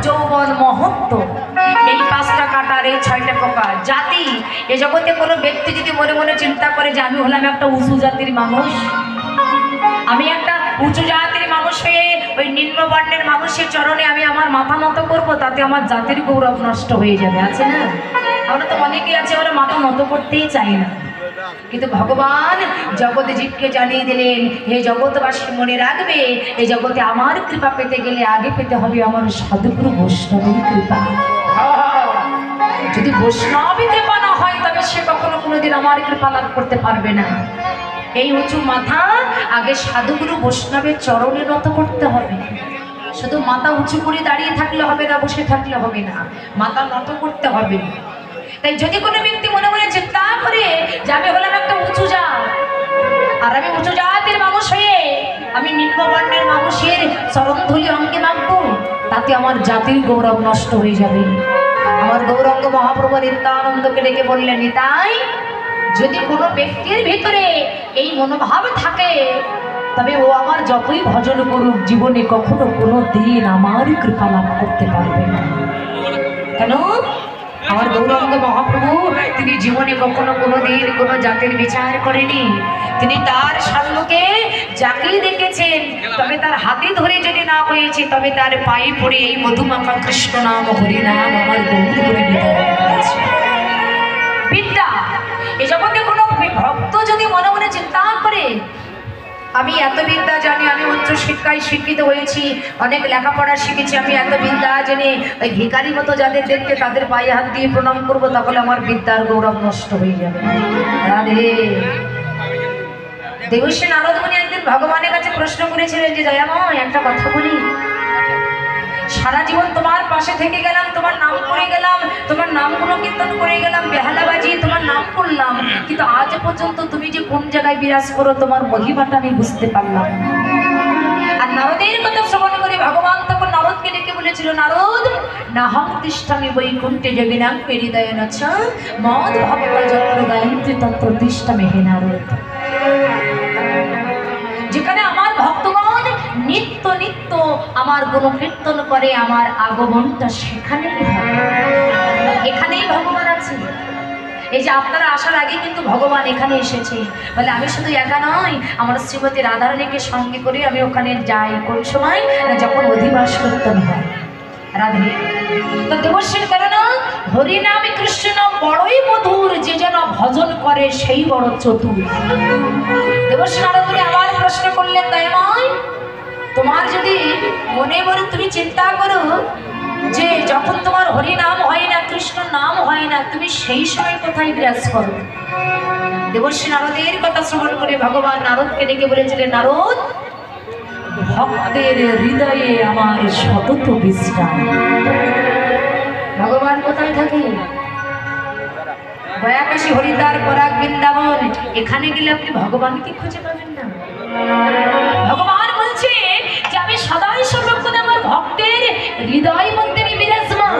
যৌবন, মহত্ব, এই 5টা কাঁটার এই 6টা পোকা জাতি। এ জগতে কোনো ব্যক্তি যদি মনে মনে চিন্তা করে যে আমি হলাম একটা উঁচু জাতির মানুষ, আমি একটা উঁচু জাতির মানুষ হয়ে ওই নিম্নবর্ণের মানুষের চরণে আমি আমার মাথা নত করবো, তাতে আমার জাতির গৌরব নষ্ট হয়ে যাবে। আছে না? আমরা তো অনেকেই আছে ওরা মাথা নত করতেই চাই না, কিন্তু ভগবান জগৎ জীবকে জানিয়ে দিলেন, হে জগৎবাসী মনে রাখবে, এই জগতে আমার কৃপা পেতে গেলে আগে পেতে হবে আমার সদ্গুরু বৈষ্ণবের কৃপা। যদি বৈষ্ণবী কৃপা না হয় তবে সে কখনো কোনোদিন আমার কৃপা লাভ করতে পারবে না। এই উঁচু মাথা আগে সাধুগুরু বৈষ্ণবের চরণে নত করতে হবে। শুধু মাথা উঁচু করে দাঁড়িয়ে থাকলে হবে না, বসে থাকলে হবে না, মাথা নত করতে হবে। তাই যদি কোনো ব্যক্তি মনে মনে চিন্তা করে যে আমি হলাম একটা উঁচু জাত, আর আমি উঁচু জাতের মানুষ হয়ে আমি নিম্নবর্ণের মানুষের চরণধুলি অঙ্গে মাখবো, তাতে আমার জাতির গৌরব নষ্ট হয়ে যাবে। আমার গৌরাঙ্গ মহাপ্রভু নিত্যানন্দকে ডেকে বললেন, নিতাই, যদি কোনো ব্যক্তির ভিতরে এই মনোভাব থাকে তবে ও আমার যতই ভজন করুক জীবনে কখনো কোনো দিন আমার কৃপা লাভ করতে পারবে না। কেন? আমার গৌরাঙ্গ মহাপ্রভু তিনি জীবনে কখনো কোনো দিন কোনো জাতির বিচার করেনি। তিনি তার সাল্যকে যাকেই দেখেছেন তবে তার হাতে ধরে যদি না হয়েছে তবে তার পায়ে পড়ে এই মধুমাখা কৃষ্ণ নাম হরি নাম আমার গৌর করে বিদ্যা। এই জগতে কোনো ভক্ত যদি মনে মনে চিন্তা করে আমি এত বিদ্যা জানি, আমি উচ্চ শিক্ষায় শিক্ষিত হয়েছি, অনেক লেখাপড়া শিখেছি, আমি এত বিদ্যা জেনে ওই ভিখারি মতো যাদের দেখতে তাদের পায়ে হাত দিয়ে প্রণাম করবো, তাহলে আমার বিদ্যার গৌরব নষ্ট হয়ে যাবে। রাধে। দেবশ্রী নারদ মুনি একদিন ভগবানের কাছে প্রশ্ন করেছিলেন যে দয়াময় একটা কথা বলি, সারা জীবন তোমার পাশে থেকে গেলাম, তোমার নাম করে গেলাম, তোমার নামগুলো কীর্তন করে গেলাম, বেহালা বাজিয়ে তোমার নাম করলাম, কিন্তু আজ পর্যন্ত তুমি যে কোন জায়গায় বিরাজ করো তোমার মহিমাটা আমি বুঝতে পারলাম। আর নারদের কথা শ্রবণ করে ভগবান তখন নারদকে ডেকে বলেছিল, নারদ, নাহং তিষ্ঠামি বৈকুণ্ঠে যোগিনাং হৃদয়েন চ মদ ভক্তা যত্র গায়ন্তি তত্র তিষ্ঠামি হে নারদ। যেখানে আমার ভক্তগণ নিত্য নিত্য আমার গুণ কীর্তন করে, আমার আগমনটা সেখানেই হয়, এখানেই ভগবান আছে। এই যে আপনারা আসার আগে কিন্তু ভগবান এখানে এসেছে, বলে আমি শুধু একা নয়, আমার শ্রীমতী রাধারানীকে সঙ্গে করে আমি ওখানে যাই। কোন সময়? যখন অধিবাস কীর্তন হয়। রাধে। তো দেবশ্রীর কারণ হরিনামে কৃষ্ণ বড়ই মধুর, যে যেন ভজন করে সেই বড় চতুর। দেবশ্রী নারদ মুনি আবার প্রশ্ন করলেন, দয়াময়, তোমার যদি মনে মনে তুমি চিন্তা করো যে যখন তোমার হরি নাম হয় না, কৃষ্ণ নাম হয় না, তুমি সেই সময় কোথায় বিরাজ করো? দেবশ্রী নারদের কথা শ্রবণ করে ভগবান নারদকে ডেকে বলেছিলেন, নারদ, ভক্তের হৃদয়ে আমার সতত বিশ্রাম। ভগবান কোথায় থাকে? গয়াকাশী, হরিদ্বার, পরাগ, বৃন্দাবন, এখানে গেলে আপনি ভগবানকে খুঁজে পাবেন না। ভগবান বলছে যে আমি সদাই সর্বক্ষণ আমার ভক্তের হৃদয় মধ্যে বিরাজমান।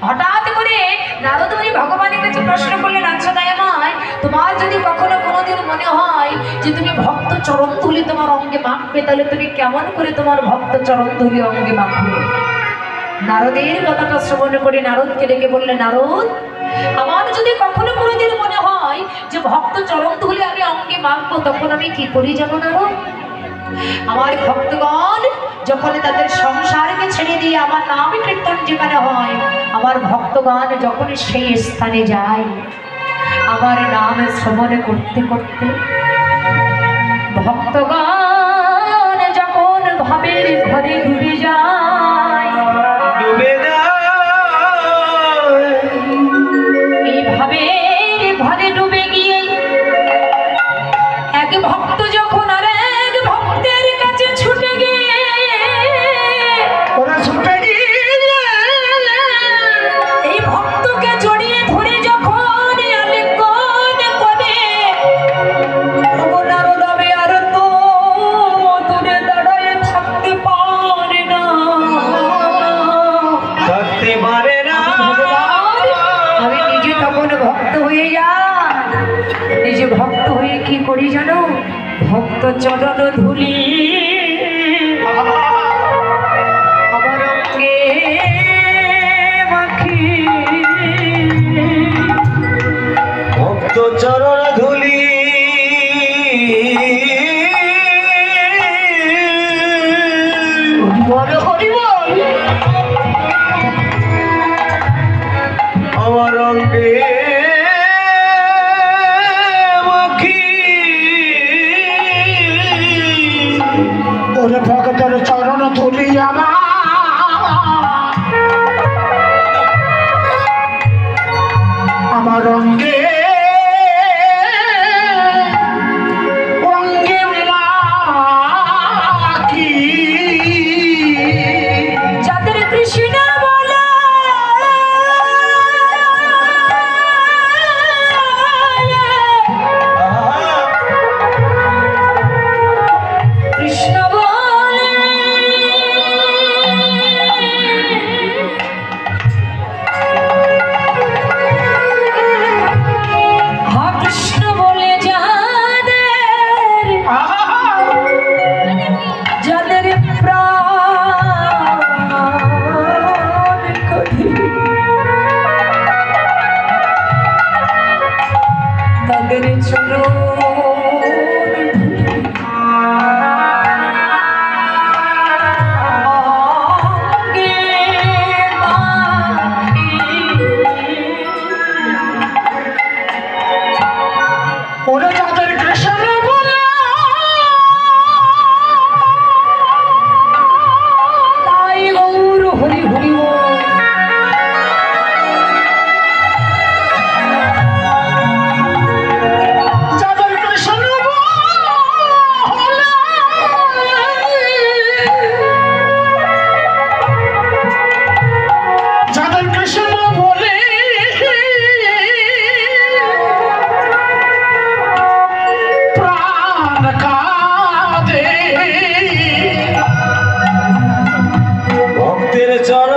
হঠাৎ করে নারদ মুনি ভগবানের কাছে প্রশ্ন করলেন, আচ্ছা দয়াময়, তোমার যদি কখনো কোনোদিন মনে হয় যে তুমি ভক্ত চরণ ধুলি তোমার অঙ্গে মাখবে, তাহলে তুমি কেমন করে তোমার ভক্ত চরণ ধুলি অঙ্গে মাখবে? নারদের কথাটা শ্রবণ করে নারদকে ডেকে বললেন, নারদ, আমার যদি কখনো কোনোদিন মনে হয় যে ভক্ত চরণ ধুলি আমি অঙ্গে মাখবো, তখন আমি কি করি জানো নারদ? আমার ভক্তগণ যখন তাদের সংসারকে ছেড়ে দিয়ে আমার নাম কীর্তন যেখানে হয়, আমার ভক্তগণ যখন সেই স্থানে যায়, আমার নাম শ্রবণ করতে করতে ভক্তগণ যখন ভাবের ঘরে ডুবে যায়, এই ভাবের ঘরে ডুবে গিয়ে এক ভক্ত যখন আর এক ভক্তের কাছে ছুটে গিয়ে এই ভক্তকে জড়িয়ে ধরে যখন আলিঙ্গন করে, নারদবে আর তো দূরে দাঁড়ায় থাকতে পারে না, আমি নিজে তখন ভক্ত হয়ে যাই। নিজে ভক্ত হয়ে কি করি জানো? ভক্ত চরণ ধুলি আমার অঙ্গে চরণ ধুলি আমার অঙ্গে ওরে ভগতের চরণ ধুলি আমার অঙ্গে অঙ্গে মাখি যাদের কৃষ্ণ বলে কৃষ্ণ বলে হা কৃষ্ণ বলে যাদের প্রাণ কঠি তাদের চরণ ওরে যাদের কৃষ্ণ বলে তাই গৌর হরি হরি বল। যাদের কৃষ্ণ বলে যাদের কৃষ্ণ বলে প্রাণ কাঁদে ভক্তের চরণ